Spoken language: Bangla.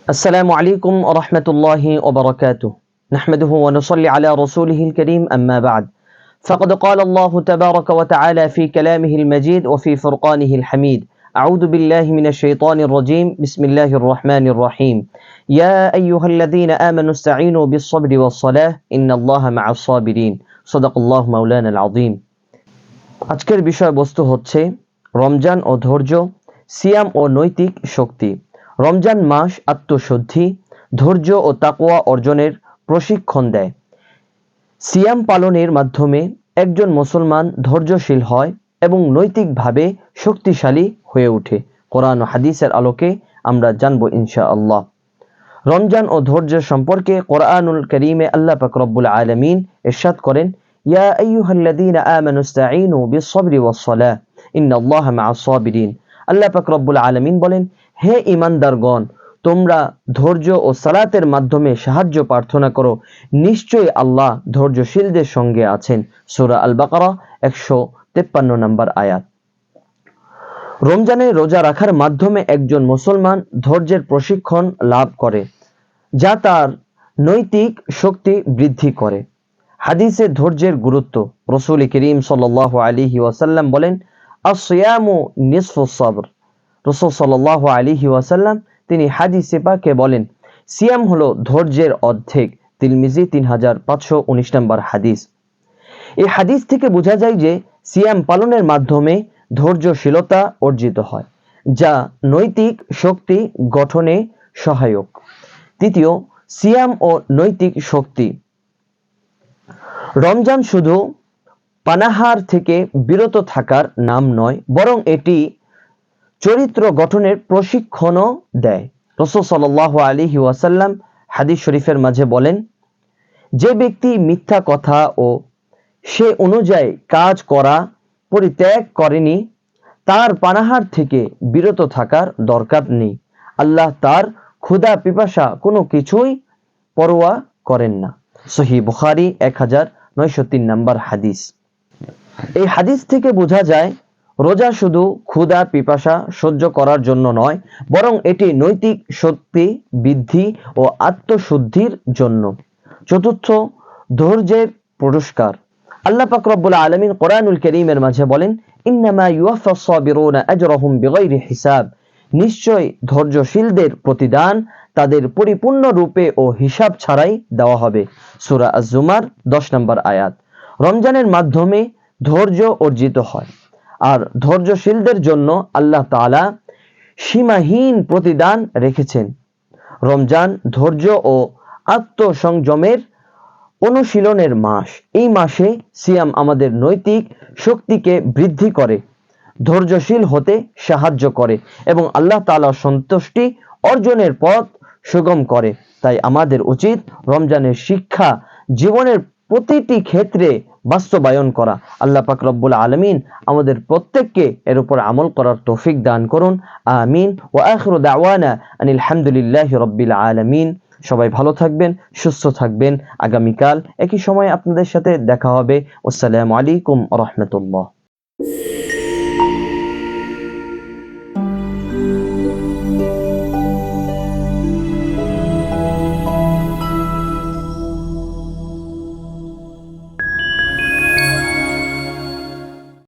السلام عليكم ورحمة الله وبركاته. نحمده ونصلي على رسوله الكريم، أما بعد، فقد قال الله تبارك وتعالى في كلامه المجيد وفي فرقانه الحميد: أعوذ بالله من الشيطان الرجيم، بسم الله الرحمن الرحيم. يا أيها الذين آمنوا استعينوا بالصبر والصلاة إن الله مع الصابرين. صدق الله مولانا العظيم. আজকের বিষয়বস্তু হচ্ছে রমজান ও ধৈর্য, সিয়াম ও নৈতিক শক্তি। রমজান মাস আত্মশুদ্ধি, ধৈর্য ও তাকওয়া অর্জনের প্রশিক্ষণ দেয়। সিয়াম পালনের মাধ্যমে একজন মুসলমান ধৈর্যশীল হয় এবং নৈতিকভাবে শক্তিশালী হয়ে ওঠে। কোরআন ও হাদিসের আলোকে আমরা জানব ইনশাআল্লাহ। রমজান ও ধৈর্য সম্পর্কে কোরআনুল কারীমে আল্লাহ পাক রব্বুল আলামিন ইরশাদ করেন: ইয়া আইয়ুহাল্লাযীনা আমানু ইসতাঈনু বিস-সাবরি ওয়াস-সালাহ ইন্নাল্লাহা মা'আস সাবিরিন। আল্লাহ পাক রব্বুল আলামিন বলেন, হে ঈমানদারগণ, তোমরা ধৈর্য ও সালাতের মাধ্যমে সাহায্য প্রার্থনা করো, নিশ্চয়ই আল্লাহ ধৈর্যশীলদের সঙ্গে আছেন। সূরা আল-বাকারা 153 নম্বর আয়াত। রমজানে রোজা রাখার মাধ্যমে একজন মুসলমান ধৈর্যের প্রশিক্ষণ লাভ করে, যা তার নৈতিক শক্তি বৃদ্ধি করে। হাদিসে ধৈর্যের গুরুত্ব। রাসূল করিম সাল্লাল্লাহু আলাইহি ওয়াসাল্লাম বলেন, আস-সিয়ামু নিসফুস সাবর। রাসূল সাল্লাল্লাহু আলাইহি ওয়াসাল্লাম তিনি হাদিসে পাকে বলেন, সিয়াম হলো ধৈর্যের অর্ধেক। তিরমিজি 3519 নম্বর হাদিস। এই হাদিস থেকে বোঝা যায় যে সিয়াম পালনের মাধ্যমে ধৈর্যশীলতা অর্জিত হয়, যা নৈতিক শক্তি গঠনে সহায়ক। তৃতীয়, সিয়াম ও নৈতিক শক্তি। রমজান শুধু পানাহার থেকে বিরত থাকার নাম নয়, বরং এটি চরিত্র গঠনের প্রশিক্ষণও দেয়। রাসূল সাল্লাল্লাহু আলাইহি ওয়াসাল্লাম হাদিস শরীফের মাঝে বলেন, যে ব্যক্তি মিথ্যা কথা ও সে অনুযায়ী কাজ করা পরিত্যাগ করেনি, তার পানাহার থেকে বিরত থাকার দরকার নেই। আল্লাহ তার ক্ষুধা পিপাসা কোনো কিছুই পরোয়া করেন না। সহিহ বুখারী 1903 নম্বর হাদিস। এই হাদিস থেকে বোঝা যায় রোজা শুধু ক্ষুধা পিপাসা সহ্য করার জন্য নয়, বরং এটি নৈতিক শক্তি বৃদ্ধি ও আত্মশুদ্ধির জন্য। চতুর্থ, ধৈর্যের পুরস্কার। আল্লাহ পাক রব্বুল আলামিন কোরআনুল কারীমের মাঝে বলেন, ইন্নামা ইউওয়াফাস সাবিরুনা আজরাহুম বিগাইরি হিসাব। নিশ্চয় ধৈর্যশীলদের প্রতিদান তাদের পরিপূর্ণ রূপে ও হিসাব ছাড়াই দেওয়া হবে। সূরা আজ-জুমার 10 নম্বর আয়াত। রমজানের মাধ্যমে ধৈর্য অর্জিত হয়, আর ধৈর্যশীলদের জন্য আল্লাহ তাআলা সীমাহীন প্রতিদান রেখেছেন। রমজান ধৈর্য ও আত্মসংযমের অনুশীলনের মাস। এই মাসে সিয়াম আমাদের নৈতিক শক্তিকে বৃদ্ধি করে, ধৈর্যশীল হতে সাহায্য করে এবং আল্লাহ তাআলার সন্তুষ্টি অর্জনের পথ সুগম করে। তাই আমাদের উচিত রমজানের শিক্ষা জীবনের প্রতিটি ক্ষেত্রে বাস্তবায়ন করা। আল্লাহ পাক রব্বুল আলামিন আমাদের প্রত্যেককে এর উপর আমল করার তৌফিক দান করুন। আমিন। ওয়া আখিরু দাওয়ানা আনিল হামদুলিল্লাহি রাব্বিল আলামিন। সবাই ভালো থাকবেন, সুস্থ থাকবেন। আগামীকাল একই সময় আপনাদের সাথে দেখা হবে। আসসালামু আলাইকুম ওয়া রাহমাতুল্লাহ।